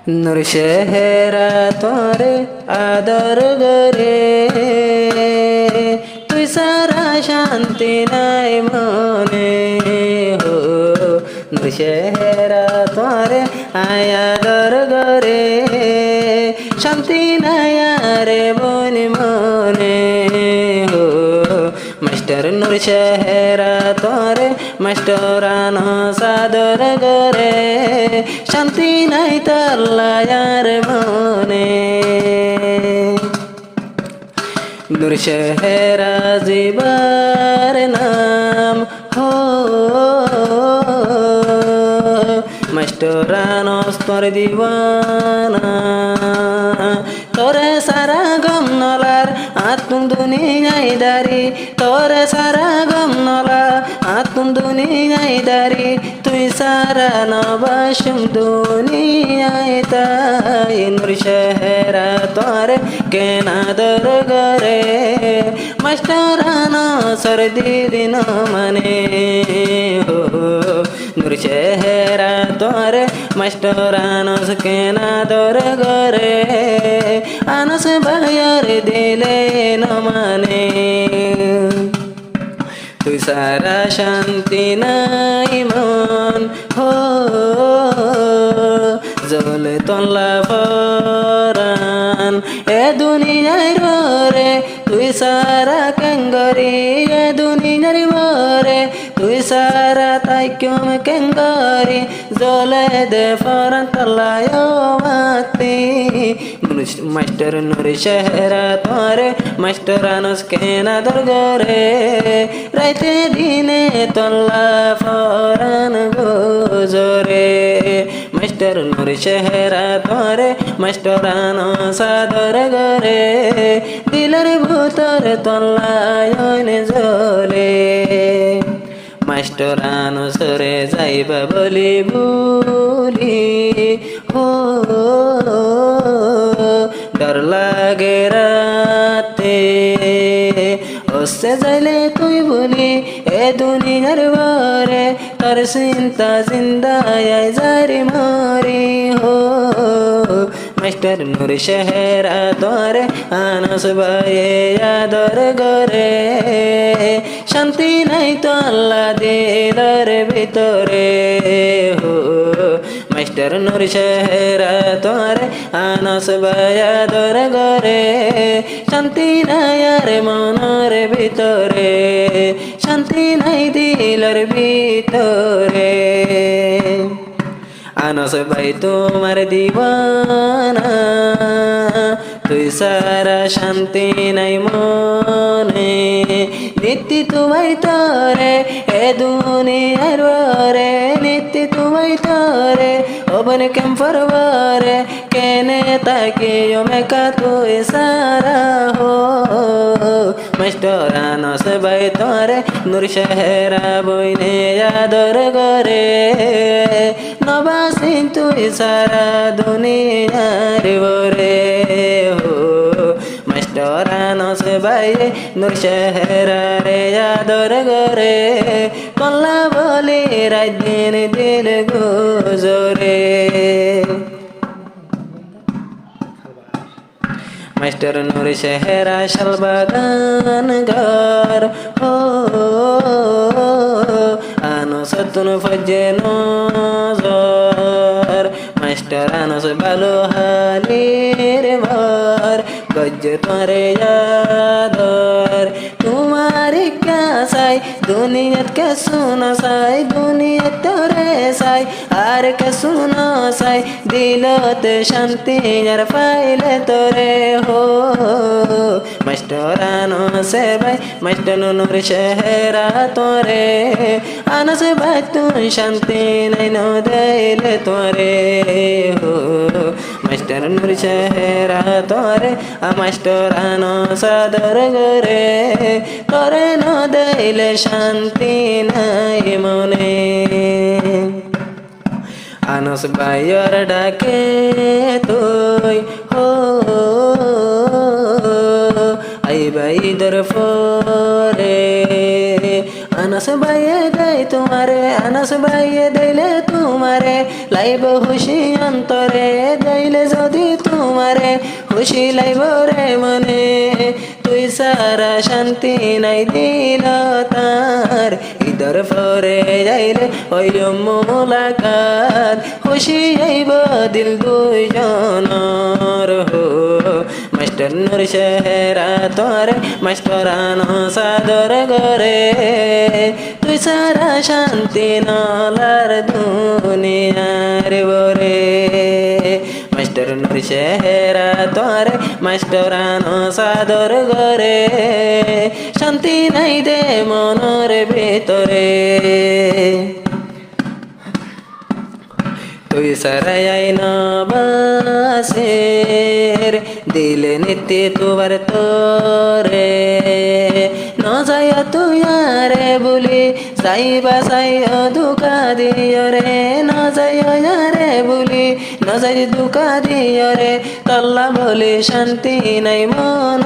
নূর চেহারা তোরে আদর গরে, তুই সারা শান্তি নাই মনে হো। নূর চেহারা তোরে আদর গরে, শান্তি নাই আরে বন মনে হো। মাস্টার নূর চেহারা তোরে মাস্টরানো সাদর গরে, শান্তি নাই তাল্লায়ার মনে। নূর চেহারা জিবার নাম হো, মাস্টরানো তোর দিওয়ানা। তোরে সারা গম নলার আত্ম দুনিয়ায় দারি, তোরে সারা গম নলা আত্ম দুনিয়ায় দারি, তুই সারা নবাসম দুনিয়ায় তাই। নূর চেহারা তোরে কেনাদর গরে, মাস্টরানো সর্দি দিন মানে হো। নূর চেহারা তোরে মাস্টরানো কেনাদর গরে, আনস ভাইয়ার দিলে ন মানে। তুই সারা শান্তি নাই মন হো, জলে তল্লা পরান এ দুনিয়ার রে, তুই সারা কেঙ্গরি এ দুনিয়ার রে, তুই সারা তাই কেম কেঙ্গরি, জলে দে পরান তল্লায় মাতি। মাস্টার নূর চেহারা তোরে মাস্টরানোস কেনাদর গরে, রাইতে দিনে তল্লা পরান গোজরে। মাস্টার নূর চেহারা তোরে মাস্টরানো সাদর গরে, দিলের ভূতর তল্লায় জলে। মাস্টরানো সরে যাইবা বলি বলি হো, ডর লাগে রাতে ওসে যাইলে তুই বলি এ দুনিয়ার বারে, তার চিন্তা জিন্দায় যারি মারি হো। মাস্টার নূর চেহারা তোরে আনস ভাইয়ে আদর গরে, শান্তি নাই তো আল্লাহ দিলের ভিতরে হো। মাস্টার নূর চেহারা তোরে আনস ভাই আদর গরে, শান্তি নাই আর মনের ভিতরে, শান্তি নাই দিলের ভিতরে। আনস ভাই তোমার দিওয়ানা, তুই সারা শান্তি নাই মনে। নিত্য তোমায় তোরে এ দুনিয়ার রে, নিত্য তোমায় তোরে ওবন কেম ফরবারে, কেনে তাকে মেকা তুই সারা হো। মাস্টরানোস ভাই তোরে নূর চেহারা বইনে আদর গরে, নবাসিন তুই সারা দুনিয়ার বরে হো। মাস্টরানোস ভাই নূর চেহারা রে আদর গরে, কল্লা বলি রাত দিন দিল গুজরে। মাস্টার নূর চেহারা শালবাগান ঘর হো, আনস তুন ফজে নজর। মাস্টরানোস ভালো হালির ভর, গজ্জ তোরে আদর। তোমার কাসাই দুনিয়াত কে শুনো সাই, দুনিয়াত তোরে সাই আর কে শুনো সাই, দিলতে শান্তি আর পাইলে তোরে হো। মাস্টরানোস ভাই মাস্টার নূর চেহারা তোরে আনস ভাই, তুই শান্তি নাই ন দিলে তোরে হো। মাস্টার নূর চেহারা তোরে মাস্টরানোস আদর গরে, তোরে ন দিলে শান্তি নাই মনে। আনস ভাইয়ের ডাকে তুই হো, আইবা ঈদের পরে। আনস ভাইয়ে দেয় তোমারে, আনস ভাইয়ে দিলে তুমি তোমারে লাইব খুশি অন্তরে যাইলে যদি তোমারে খুশি লাইব রে মনে তুই সারা শান্তি নাই দিল তার ইদর পরে যাইলে হইল মোলাকাত খুশি আইব দিল দুইজনের হো মাস্টার নূর চেহারা তোরে মাস্টারানো সাদর গরে তুই সারা শান্তি নলার দুনিয়ার বরে মাস্টার নূর চেহারা তোরে মাস্টারানো সাদর গরে শান্তি নাই দে মনের ভিতরে তুই সারাই নবাসের দিলে নিতে তোমার তোরে ন যায় তুই আরে বলি সাইবা সাই দুকা দিও রে ন যায় রে বলি ন যাই দুকা দিও রে তল্লা বলে শান্তি নাই মন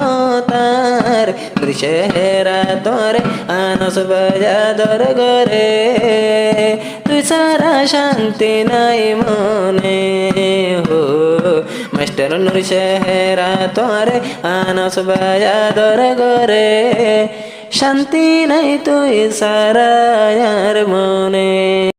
তার চেহারা তোরে আনস বাজাদর গরে তুই সারা শান্তি নাই মনে হো মাস্টার নূর চেহারা তোরে আনস বাজাদর গরে শান্তি নাই তুই সারা মনে।